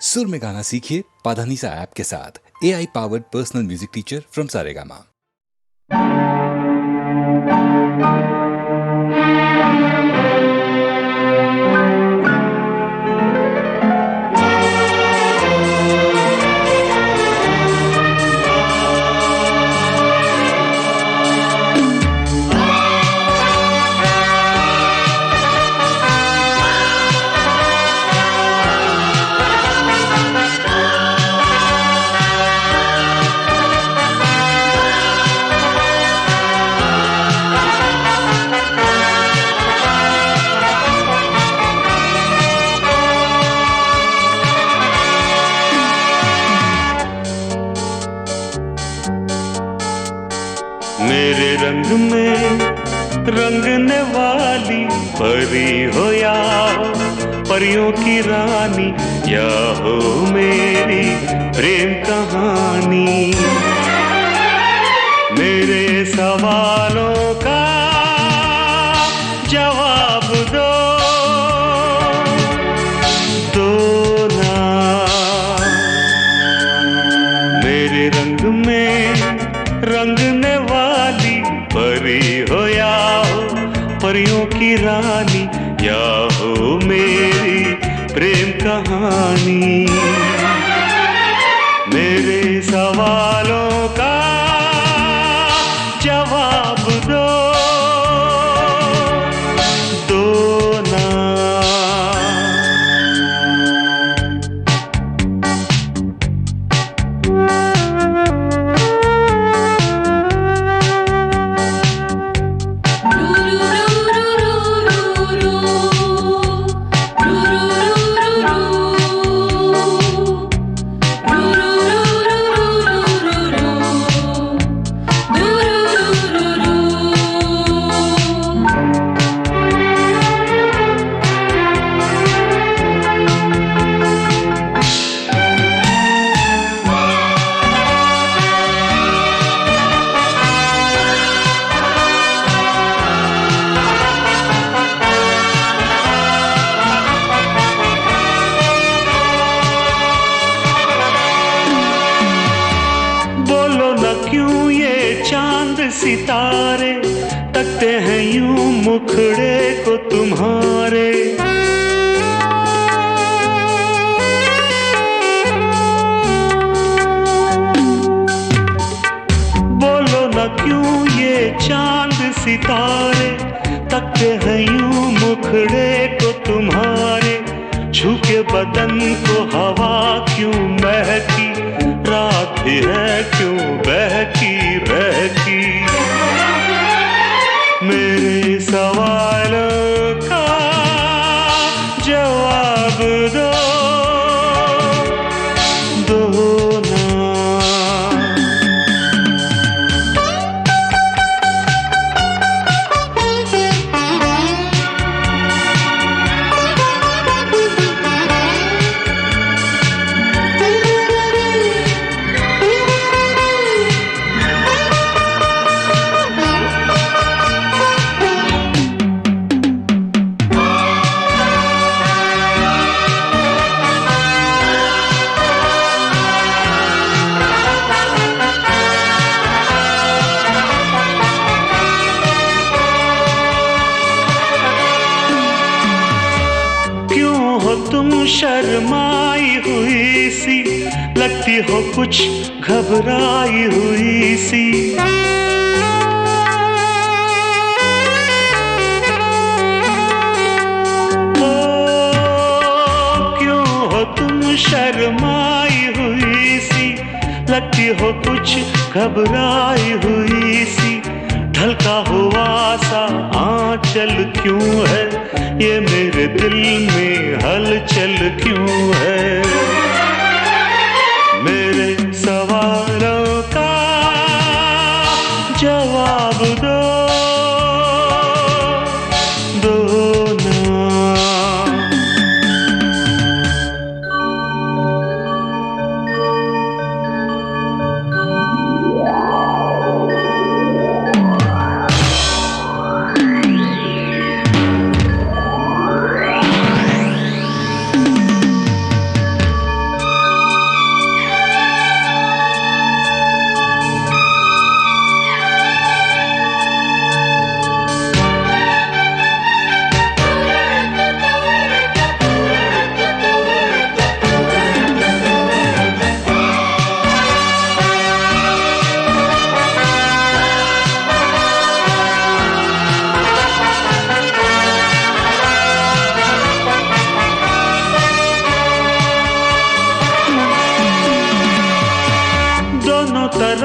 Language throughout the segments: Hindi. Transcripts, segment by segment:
सुर में गाना सीखिए पाधानीसा ऐप के साथ। AI powered personal music teacher from Saregama. मेरे रंग में रंगने वाली परी हो या हो परियों की रानी, या हो मेरी प्रेम कहानी। मेरे सवालों का जवाब दो ना। मेरे रंग में रंगने वाली परी हो या हो परियों की रानी, या हो मेरी प्रेम कहानी। मेरे सवालों का जवाब दो ना। क्यों ये चांद सितारे तकते हैं यूं मुखड़े को तुम्हारे। बोलो न क्यों ये चांद सितारे तकते हैं यूं मुखड़े को तुम्हारे। छू के बदन को हवा क्यों महकी, रात भी है क्यों बहकी बहकी। मेरे सवालों का जवाब दो ना। तुम शर्माई हुई सी, लगती हो कुछ घबराई हुई सी। ओ क्यों हो तुम शर्माई हुई सी, लगती हो कुछ घबराई हुई सी। ढलका हुआ सा आंचल क्यों है, ये मेरे दिल में हलचल क्यों है। मेरे सवालों का जवाब दो ना।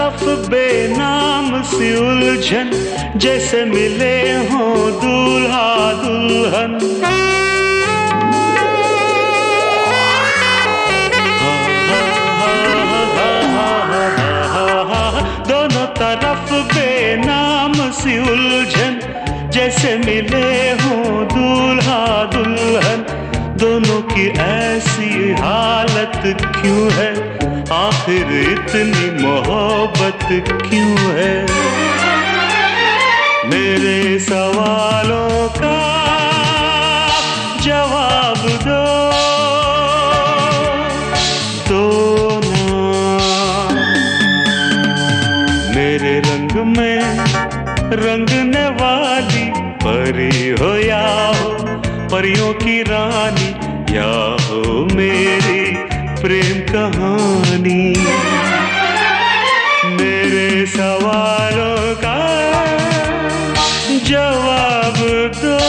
तरफ बेनाम सी उलझन, जैसे मिले हों दूल्हा दुल्हन। दोनों तरफ बेनाम सी उलझन, जैसे मिले हों दूल्हा दुल्हन। दोनों की ऐसी हालत क्यों है, आखिर इतनी मोहब्बत क्यों है? मेरे सवालों का जवाब दो ना। मेरे रंग में रंगने वाली परी हो या हो परियों की रानी, या हो मेरी प्रेम कहानी। मेरे सवालों का जवाब दो।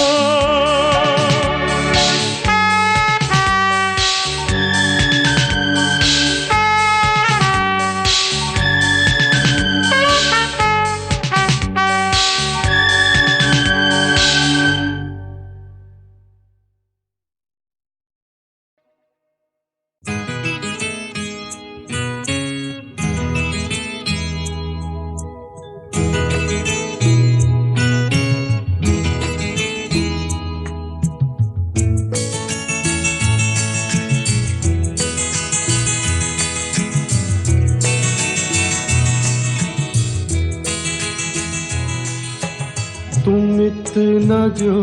तुम इतना जो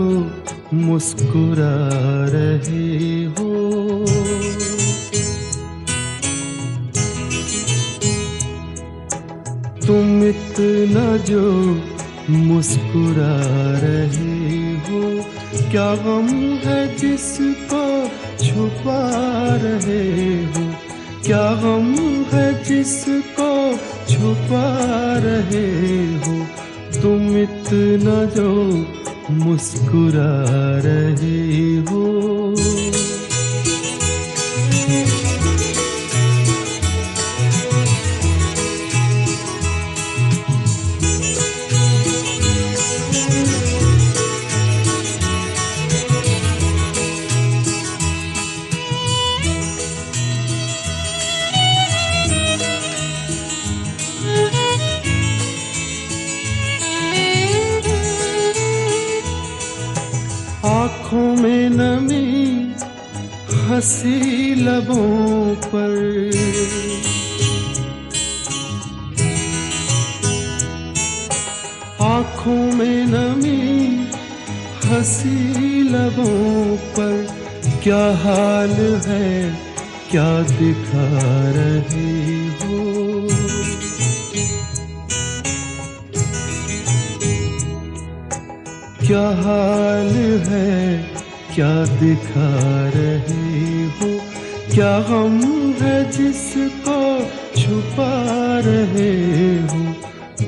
मुस्कुरा रहे हो, तुम इतना जो मुस्कुरा रहे हो, क्या गम है जिसको छुपा रहे हो? क्या गम है जिसको छुपा रहे हो? तुम इतना जो मुस्कुरा रहे हो। आँखों में नमी हंसी लबों पर, आँखों में नमी हंसी लबों पर, क्या हाल है क्या दिखा रहे हो? क्या हाल है क्या दिखा रहे हो? क्या गम है जिसको छुपा रहे हो?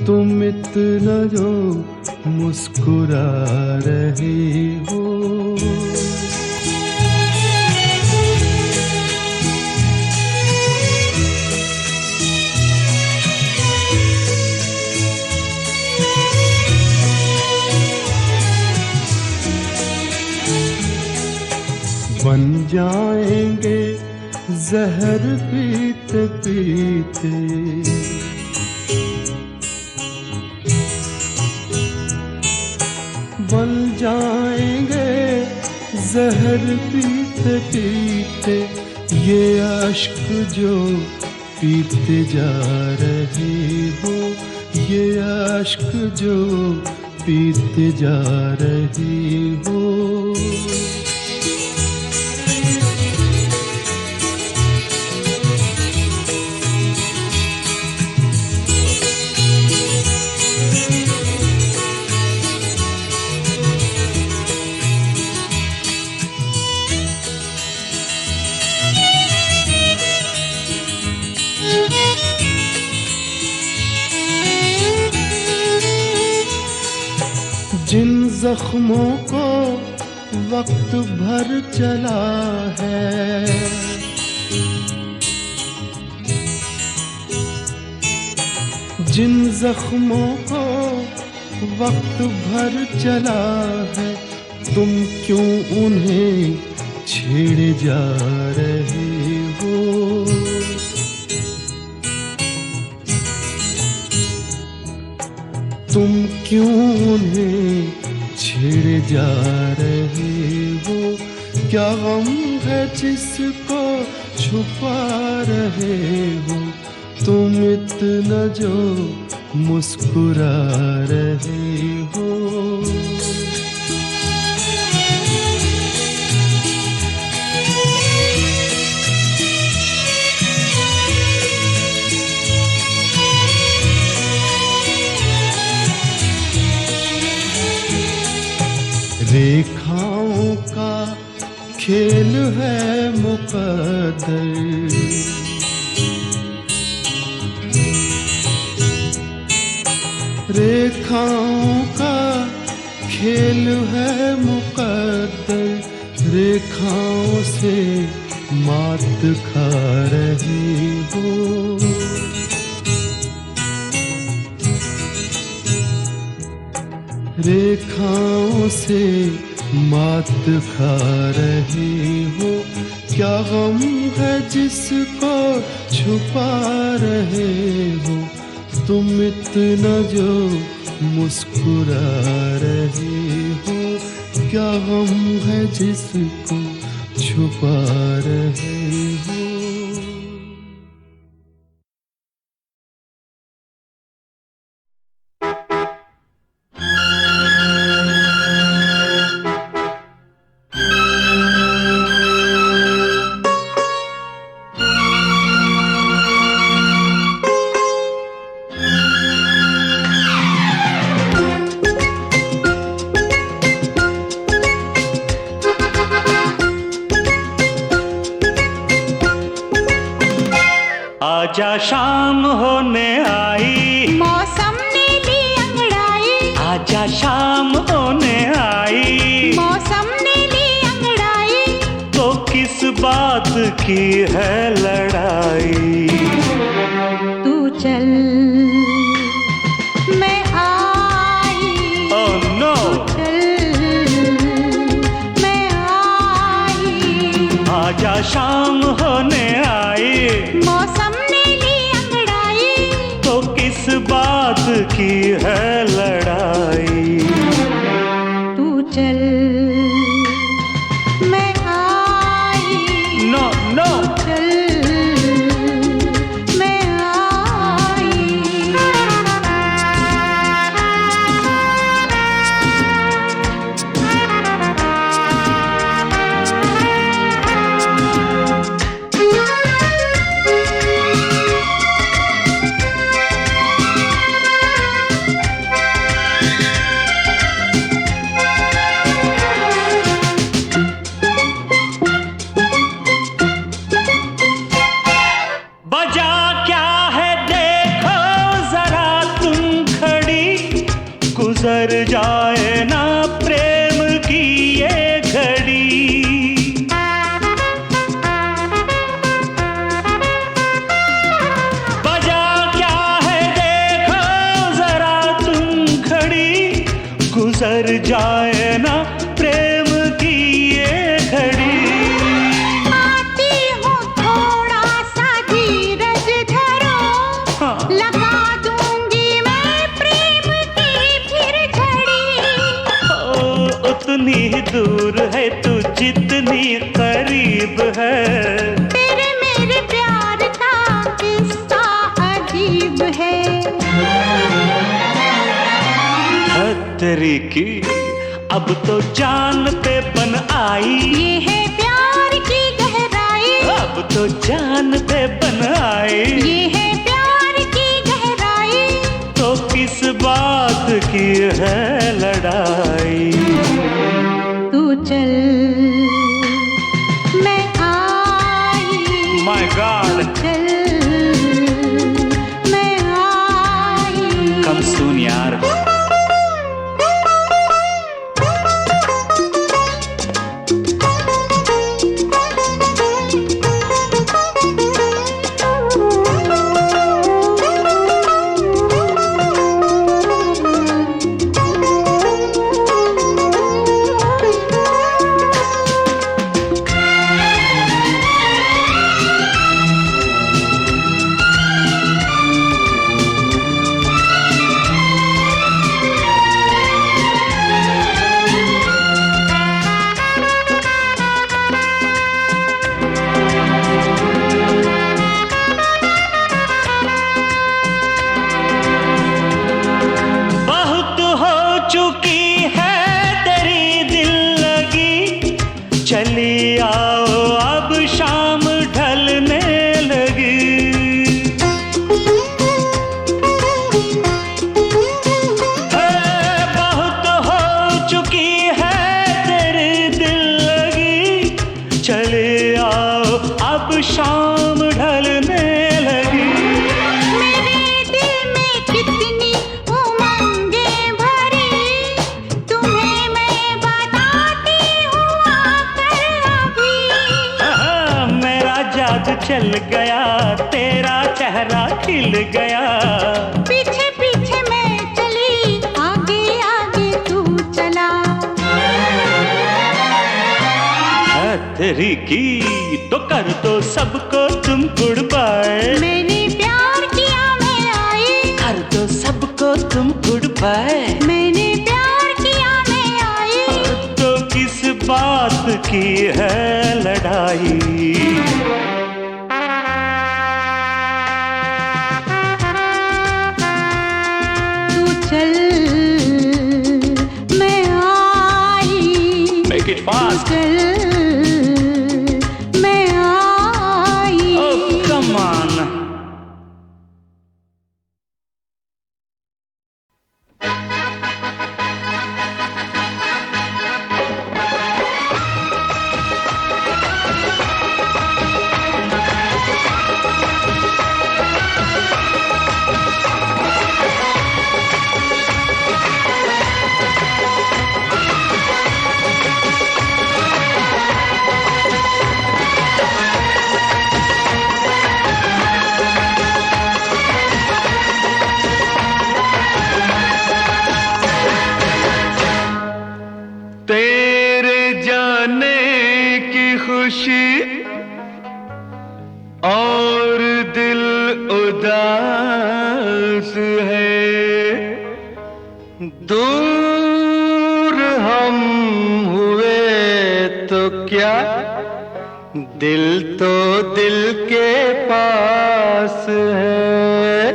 तुम इतना जो मुस्कुरा रहे हो। बन जाएंगे जहर पीते पीते, बन जाएंगे जहर पीते पीते, ये अश्क जो पीते जा रहे हो, ये अश्क जो पीते जा रहे हो। जिन जख्मों को वक्त भर चला है, जिन जख्मों को वक्त भर चला है, तुम क्यों उन्हें छेड़े जा रहे हो? तुम क्यों उन्हें छेड़े जा रहे हो? क्या गम है जिसको छुपा रहे हो? तुम इतना जो मुस्कुरा रहे हो। रेखाओं का खेल है मुकद्दर, रेखाओं का खेल है मुकद्दर, रेखाओं से मात खा रहे हो। रेखाओं से मात खा रहे हो। क्या गम है जिसको छुपा रहे हो? तुम इतना जो मुस्कुरा रहे हो। क्या गम है जिसको छुपा रहे हो? आजा शाम होने आई, मौसम ने ली अंगड़ाई। आजा शाम होने आई, मौसम ने ली अंगड़ाई। तो किस बात की है लड़ाई? तू चल मैं आई। ओह नो, चल मैं आई। आजा शाम होने आई, मौसम किस बात की है लड़ाई? तू चल मैं आई। नो नो, चल मैं आई। गुजर जाए ना प्रेम की ये घड़ी। वजह क्या है देखो जरा तुम खड़ी, गुजर जाए ना प्रेम की ये घड़ी। आती हूँ थोड़ा सा धीरज धरो, हाँ। लगा दूंगी मैं प्रेम की फिर घड़ी। उतनी ही दूर है तू जितनी करीब है। तेरे मेरे प्यार का किस्सा अजीब है। तेरी की अब तो जान पे बन आई, ये है प्यार की गहराई। अब तो जान पे बन आई, ये है प्यार की गहराई। तो किस बात की है लड़ाई? तू चल मैं आई। माय गॉड, चल मैं आई। कम सून यार। शाम ढलने लगी। मेरे दिल में कितनी उमंगें भरी, तुम्हें मैं बताती हूँ आकर अभी। मेरा जादू चल गया, तेरा चेहरा खिल गया। पीछे पीछे मैं चली, आगे आगे तू चला। तेरी की तो कर दो सबको तुम गुड बाय। मैंने प्यार किया मैं आई, कर दो सबको तुम गुड बाय। मैंने प्यार किया मैं आई। तो किस बात की है लड़ाई? तू चल मैं आई, Make it fast. तू चल मैं आई। Oh, come on. तेरे जाने की खुशी और दिल उदास है। दूर हम हुए तो क्या, दिल तो दिल के पास है।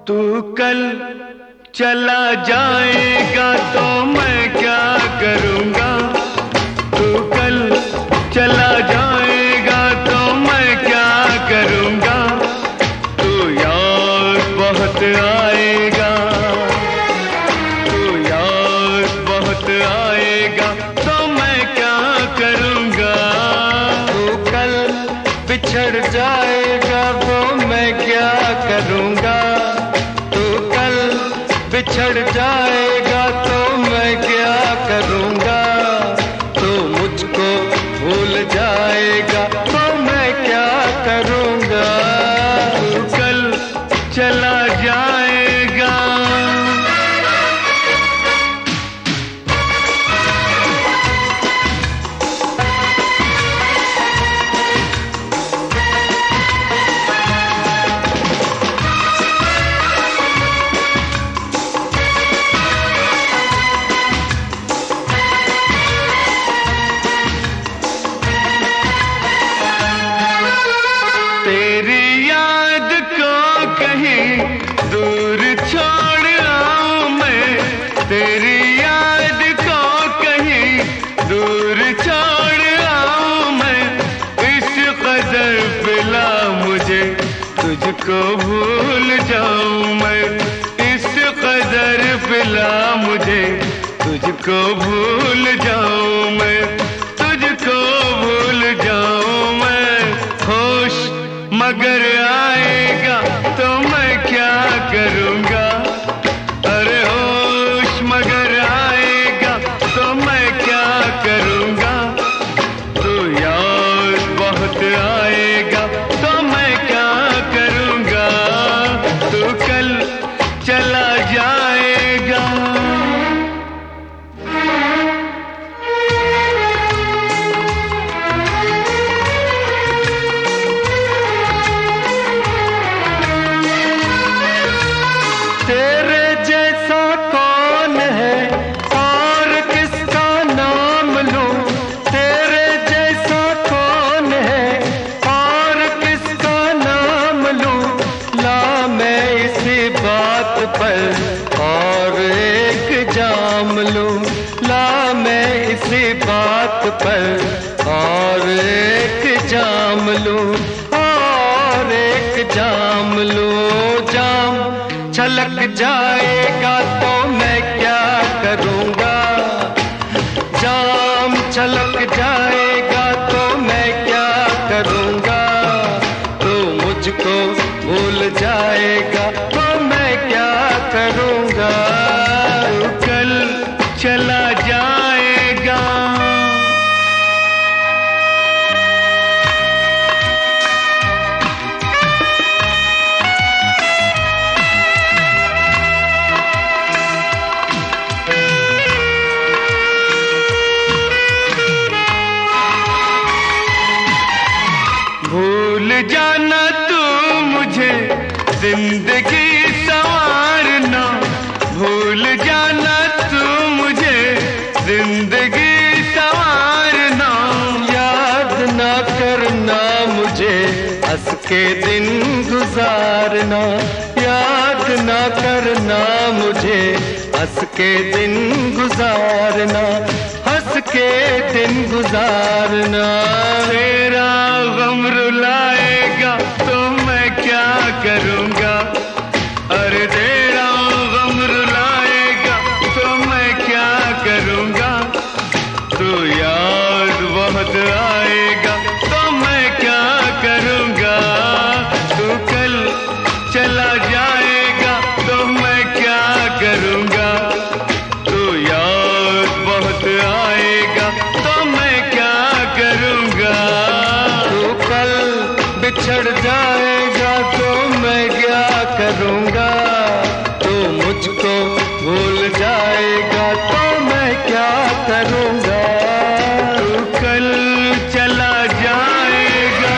तू कल चला जाएगा तो मैं क्या करूँगा? तू कल चला जाएगा तो मैं क्या करूँगा? तू याद बहुत आएगा, तू याद बहुत आएगा तो मैं क्या करूँगा? तू कल बिछड़ जाएगा वो मैं क्या करूँगा। तू कल बिछड़ जाएगा तो मैं क्या करूँगा। तू मुझको भूल जाएगा तो मैं क्या करूँगा। तू कल चला जाएगा। तेरी याद को कहीं दूर छोड़ आऊं मैं। तेरी याद को कहीं दूर छोड़ आऊं मैं। इस कदर पिला मुझे तुझको भूल जाऊं मैं। इस कदर पिला मुझे तुझको भूल जाऊं मैं। तुझको भूल जाऊं मैं। होश मगर आएगा तो मैं क्या करूँगा? अरे होश मगर आएगा तो मैं क्या करूँगा? तो याद बहुत आएगा तो मैं क्या करूँगा? तू कल चला जाएगा। तेरे जैसा कौन है और किसका नाम लूं। तेरे जैसा कौन है और किसका नाम लूं। ला मैं इसी बात पर और एक जाम लूं। ला मैं इसी बात पर और एक जाम लूं। और एक जाम लूं। जाम छलक जाएगा तो मैं क्या करूँगा। जाम छलक जाएगा तो मैं क्या करूँगा। जाएगा तो मैं क्या करूँगा। तू कल चला जाएगा। भूल जाना तू मुझे जिंदगी संवारना। भूल जाना तू मुझे जिंदगी संवारना। याद ना करना मुझे हंस के दिन गुजारना। याद ना करना मुझे हंस के दिन गुजारना। हंस के दिन गुजारना। मेरा गम रुलाएगा तो मैं क्या करूँगा। अरे तेरा गम रुलाएगा तो मैं क्या करूँगा। तू याद बहुत आएगा तो मैं क्या करूँगा। तू कल चला जाएगा तो मैं क्या करूँगा। तू याद बहुत आएगा तो मैं क्या करूँगा। तू कल बिछड़ जाएगा तो मैं क्या करूँगा। तू मुझको भूल जाएगा तो मैं क्या करूँगा। तू कल चला जाएगा।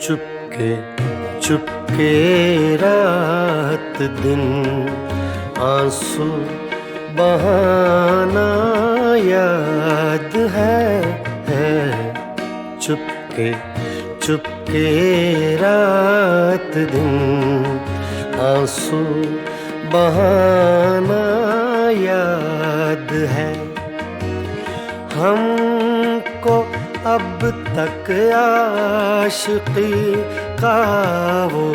चुपके चुपके रात दिन आंसू बहाना याद है। चुपके चुपके रात दिन आंसू बहाना याद है। हमको अब तक आशिकी का वो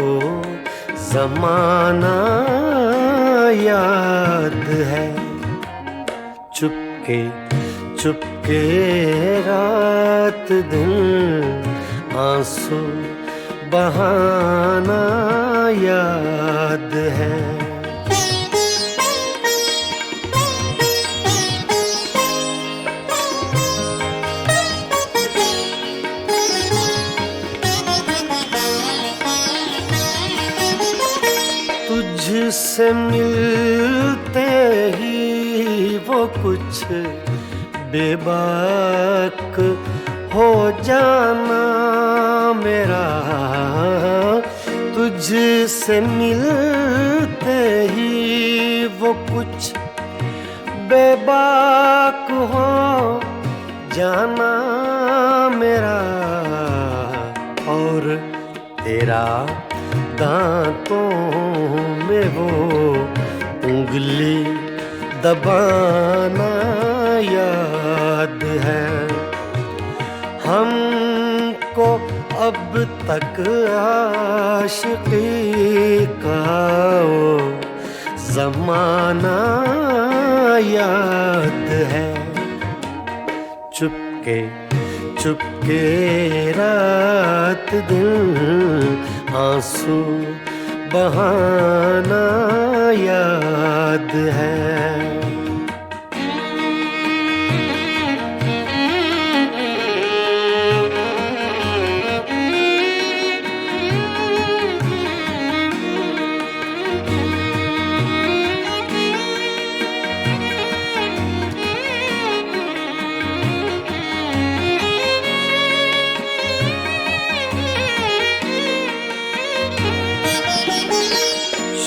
ज़माना याद है। चुपके चुपके रात दिन आंसू बहाना याद है। तुझसे मिलते ही वो कुछ बेबाक हो जाना मेरा। तुझसे मिलते ही वो कुछ बेबाक हो जाना मेरा। और तेरा दांतों में वो उंगली दबाना याद है। हमको अब तक आशिकी का वो ज़माना याद है। चुपके चुपके रात दिन आंसू बहाना याद है।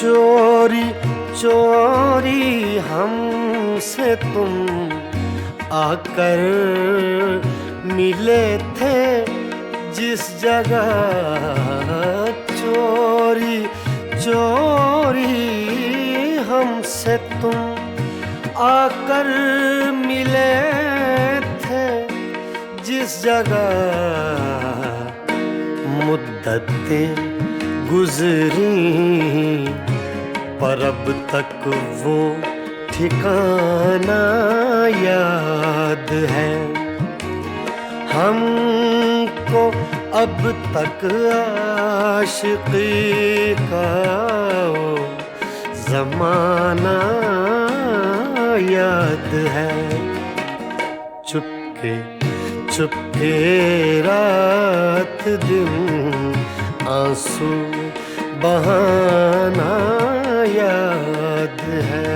चोरी चोरी हमसे तुम आकर मिले थे जिस जगह। चोरी चोरी हमसे तुम आकर मिले थे जिस जगह। मुद्दतें गुजरी पर अब तक वो ठिकाना याद है। हमको अब तक आशिकी का वो जमाना याद है। चुपके चुपके रात दिन आंसू बहाना याद है।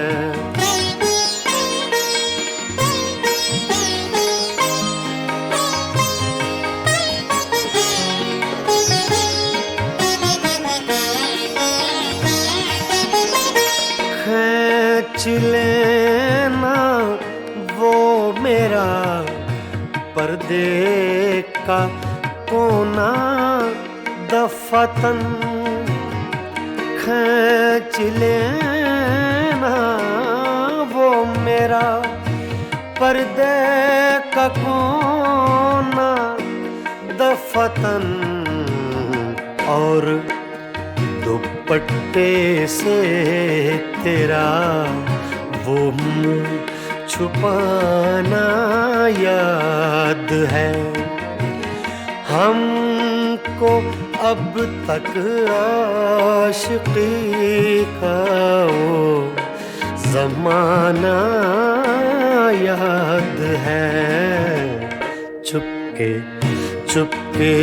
खींच लेना वो मेरा पर्दे का कोना दफतन। खींच लेना वो मेरा पर्दे का कोना दफतन। और दुपट्टे से तेरा वो मुँह छुपाना याद है। हमको अब तक आशिकी का वो जमाना याद है। चुपके चुपके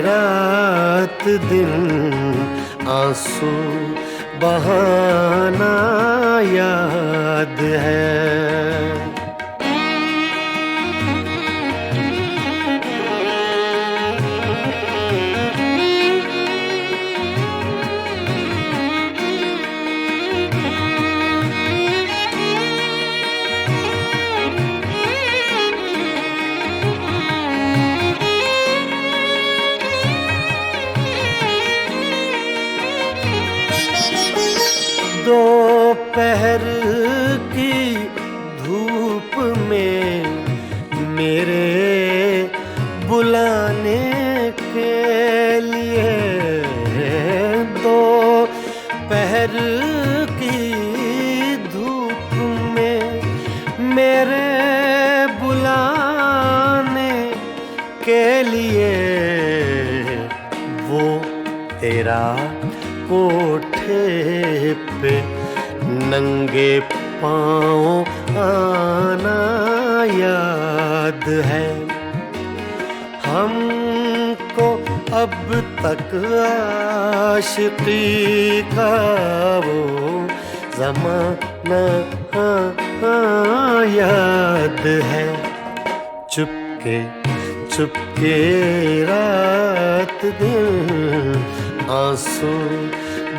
रात दिन आंसू बहाना याद है। दोपहर की धूप में मेरे बुलाने के लिए। दोपहर की धूप में मेरे बुलाने के लिए वो तेरा कोठे पे नंगे पाँव आना याद है। हमको अब तक आशिकी का वो ज़माना याद है। चुपके चुपके रात दिन आंसू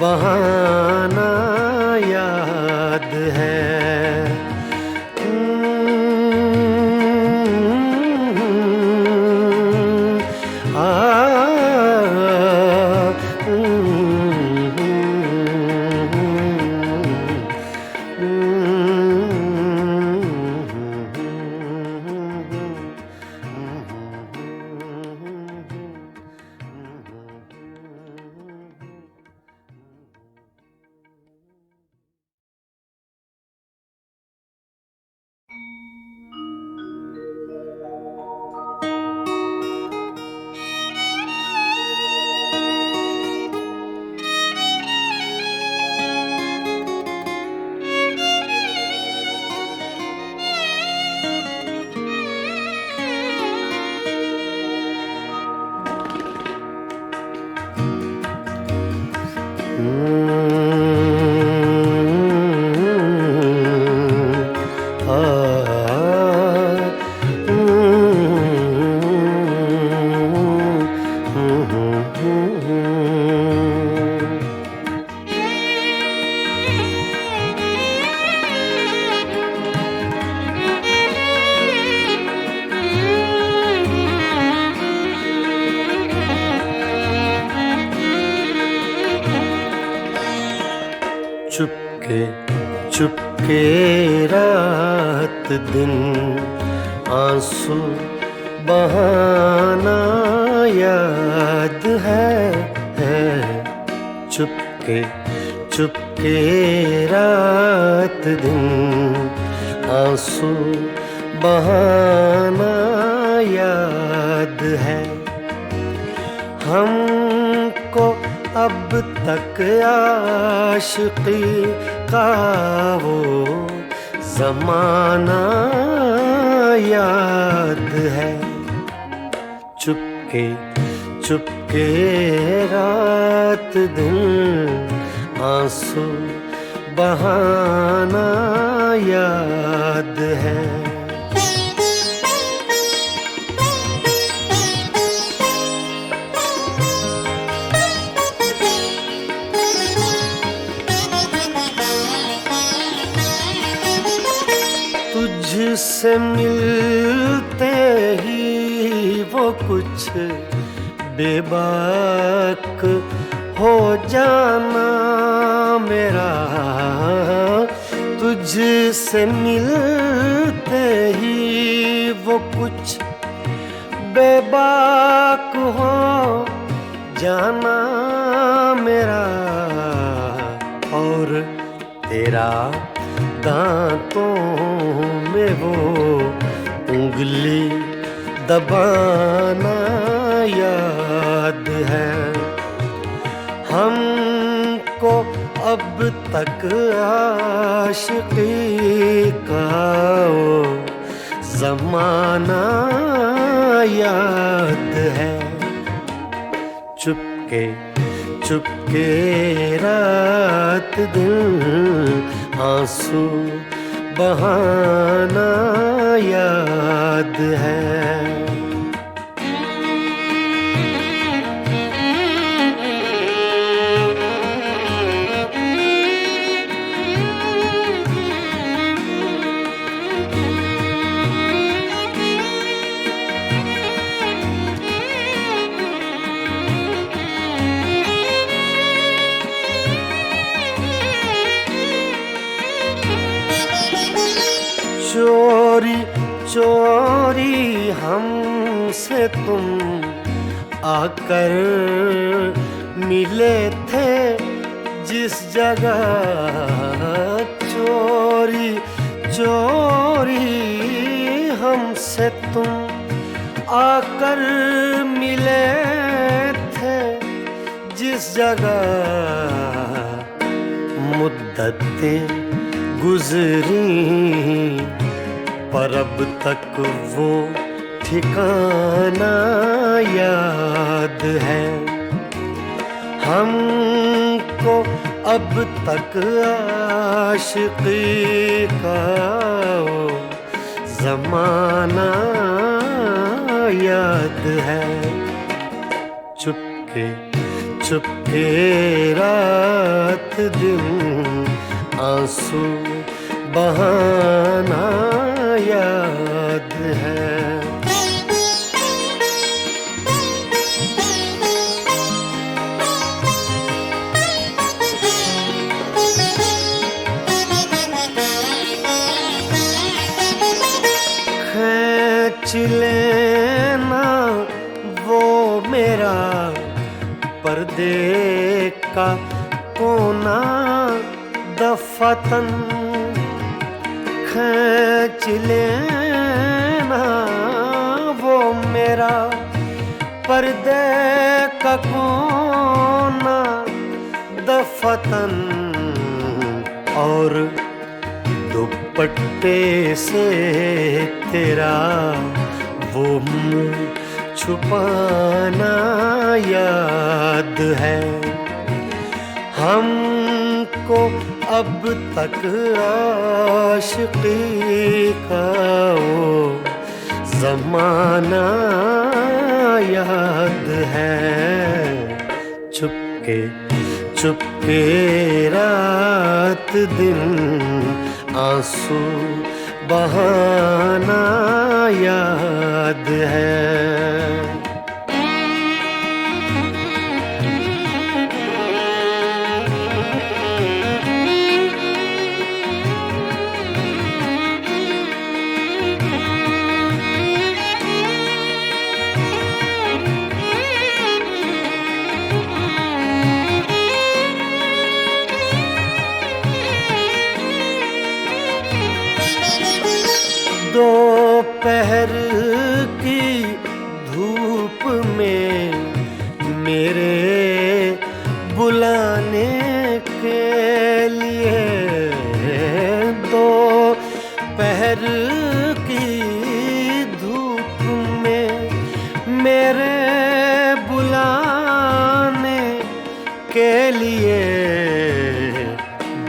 बहाना याद है। चुपके चुपके रात दिन आंसू बहाना याद है। चुपके चुपके रात दिन आंसू बहाना याद है। हमको अब तक आशिकी का वो ज़माना याद है। चुपके चुपके रात दिन आंसू बहाना याद है। तुझसे मिलते ही वो कुछ बेबाक हो जाना मेरा। तुझसे मिलते ही वो कुछ बेबाक हो जाना मेरा। और तेरा दांतों में वो उंगली दबाना याद है। हमको अब तक आशिकी का वो ज़माना याद है। चुपके चुपके रात दिन आंसू बहाना याद है। चोरी चोरी हमसे तुम आकर मिले थे जिस जगह। चोरी चोरी हमसे तुम आकर मिले थे जिस जगह। मुद्दतें गुजरी पर अब तक वो ठिकाना याद है। हमको अब तक आशिकी का वो ज़माना याद है। चुपके चुपके रात दिन आंसू बहाना याद है। खींच लेना वो मेरा पर्दे का कोना दफतन। खींच लेना वो मेरा पर्दे का कोना दफतन। और दुपट्टे से तेरा वो मुँह छुपाना याद है। हमको अब तक आशिकी का वो ज़माना याद है। चुपके चुपके रात दिन आंसू बहाना याद है।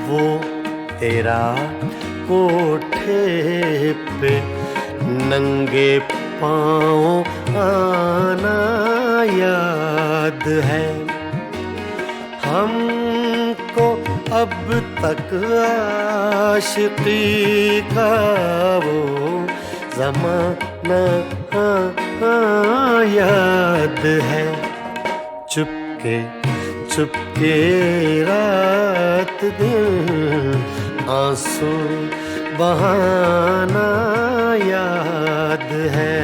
वो तेरा कोठे पे नंगे पाँव आना याद है। हमको अब तक आशिकी का वो ज़माना याद है। चुपके चुपके रात दिन आंसू बहाना याद है।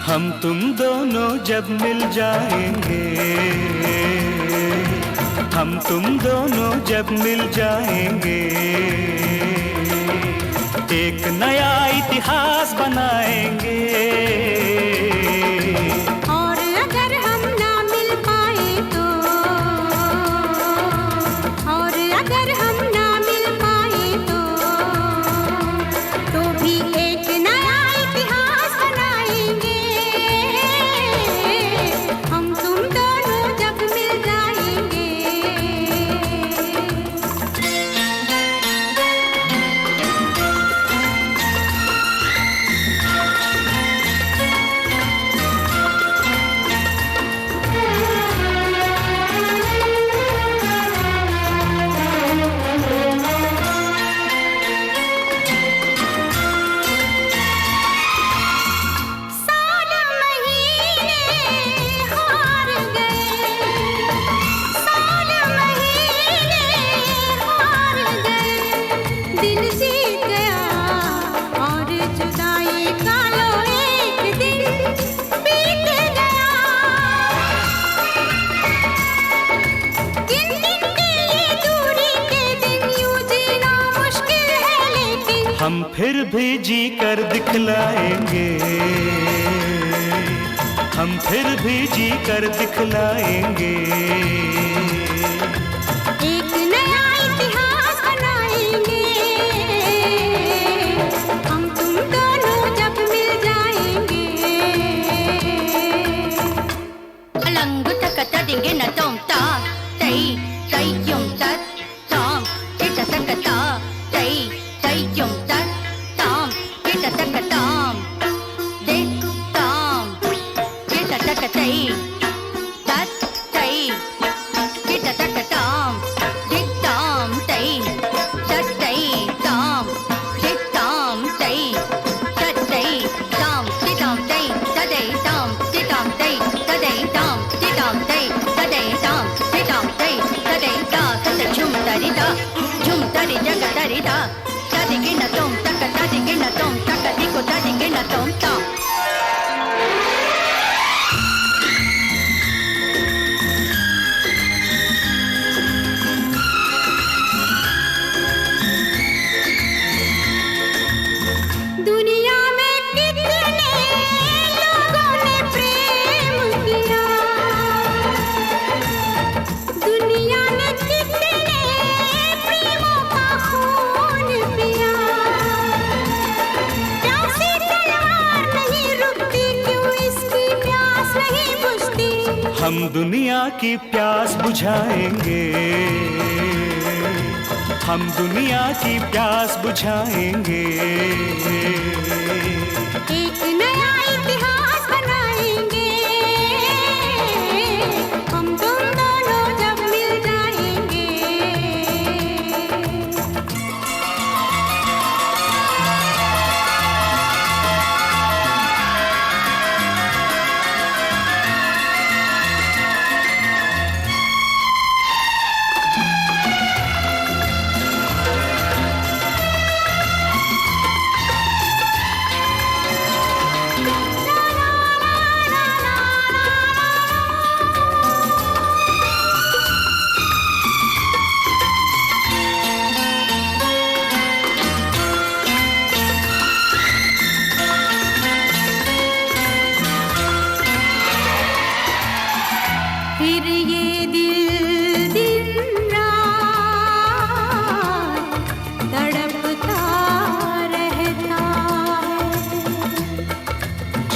हम तुम दोनों जब मिल जाएंगे, हम तुम दोनों जब मिल जाएंगे, एक नया इतिहास बनाएंगे। और अगर हम ना मिल पाए तो, और अगर हम ना मिल पाए तो भी एक नया इतिहास बनाएंगे। हम तुम दोनों जब मिल जाएंगे। साल महीने हार गए, साल महीने हार गए, दिल जीत गया और जुदाई का लो एक दिन बीत गया। गिन गिन के ये दूरी के दिन यूं जीना मुश्किल है, लेकिन हम फिर भी जी कर दिखलाएंगे, हम फिर भी जी कर दिखलाएंगे। एक नया इतिहास बनाएंगे। हम तुम दोनों जब मिल जाएंगे। अलंग तक तदिंगे न तुम ता तई तई युम तत ताम किट तक ता तई तई युम तत ताम किट तक ताम दे ताम किट तक तई तत तई किट तक ताम दे ताम तई तत तई ताम दे ताम तई तत तई ताम दे ताम तई तदे ताम दे ताम तई तदे ताम दे ताम तई तदे ताम दे ताम तई तदे ता तद झुम तरी जग तरी ता तदे गिन तुम तक तदे गिन तुम तक दिको तदे गिन तुम ता। दुनिया में कितने लोगों ने प्रेम किया, दुनिया ने कितने प्रेमों का खून पिया। प्यासी तलवार नहीं रुकती, क्यों इसकी प्यास नहीं बुझती। हम दुनिया की प्यास बुझाएंगे, हम दुनिया की प्यास बुझाएंगे। एक नया इतिहास बनाएंगे। हम तुम दोनों जब मिल जाएंगे।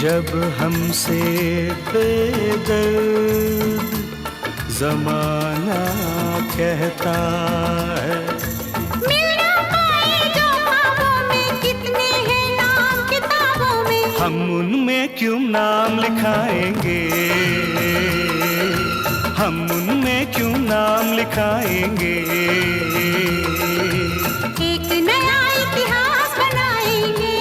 जब हमसे बेदर्द जमाना कहता है, मिल ना पाए जो ख्वाबों में, कितने हैं नाम किताबों में, हम उनमें क्यों नाम लिखाएंगे, हम उनमें क्यों नाम लिखाएंगे। एक नया इतिहास बनाएंगे,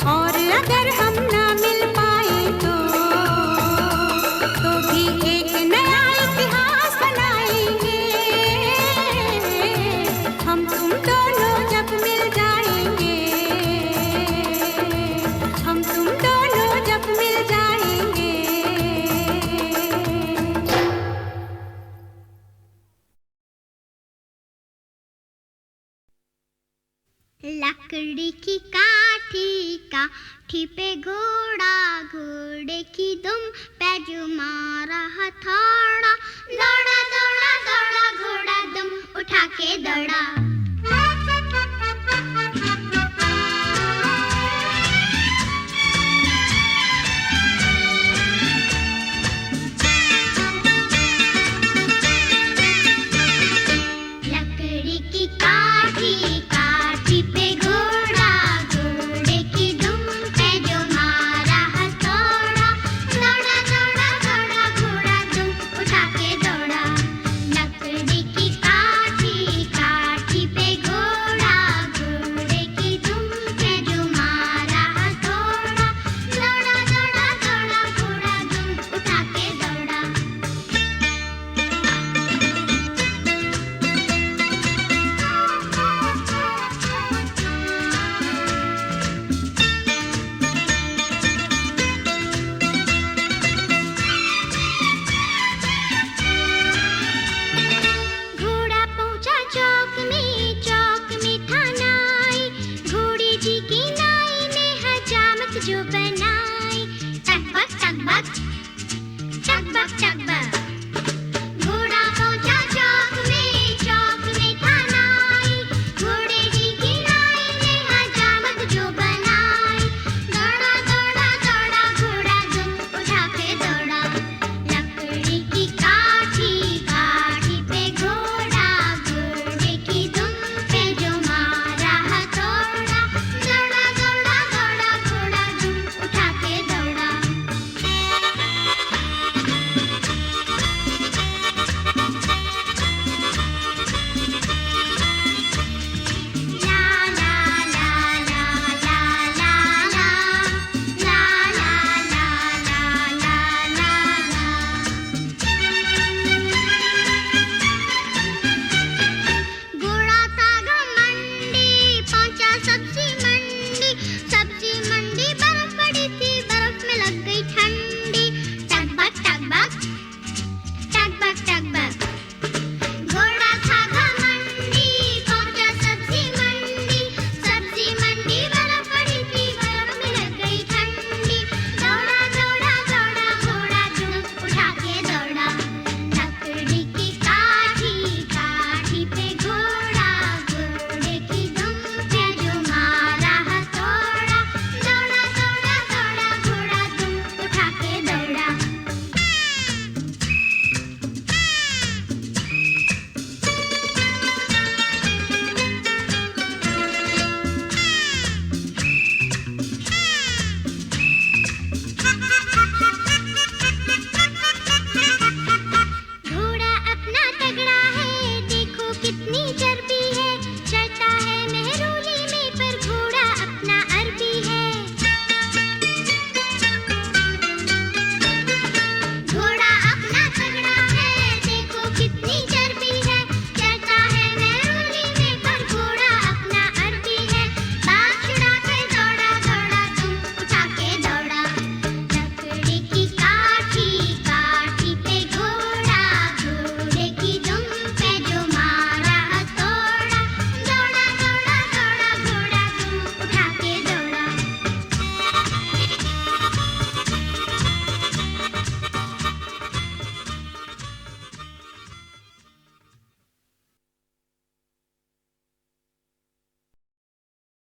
और अगर हम ना मिल पाए तो भी एक नया इतिहास बनाएंगे। हम तुम दोनों जब मिल जाएंगे, हम तुम दोनों जब मिल जाएंगे। लकड़ी की काठी पे घोड़ा, घोड़े की दुम पे जो मारा हथौड़ा, दौड़ा दौड़ा दौड़ा घोड़ा दुम उठा के दौड़ा। लकड़ी की काठी पे घोड़ा, घोड़े की दुम पे जो मारा हथौड़ा, दौड़ा दौड़ा दौड़ा घोड़ा दुम उठा के दौड़ा। लकड़ी की काठी पे घोड़ा, घोड़े की दुम पे जो मारा हथौड़ा, दौड़ा दौड़ा दौड़ा घोड़ा दुम उठा के दौड़ा। घोड़ा पहुंचा चौक में था नाई, घोड़ी जी की नाई ने हजामत जो बनाई। टक बक टक बक टक बक टक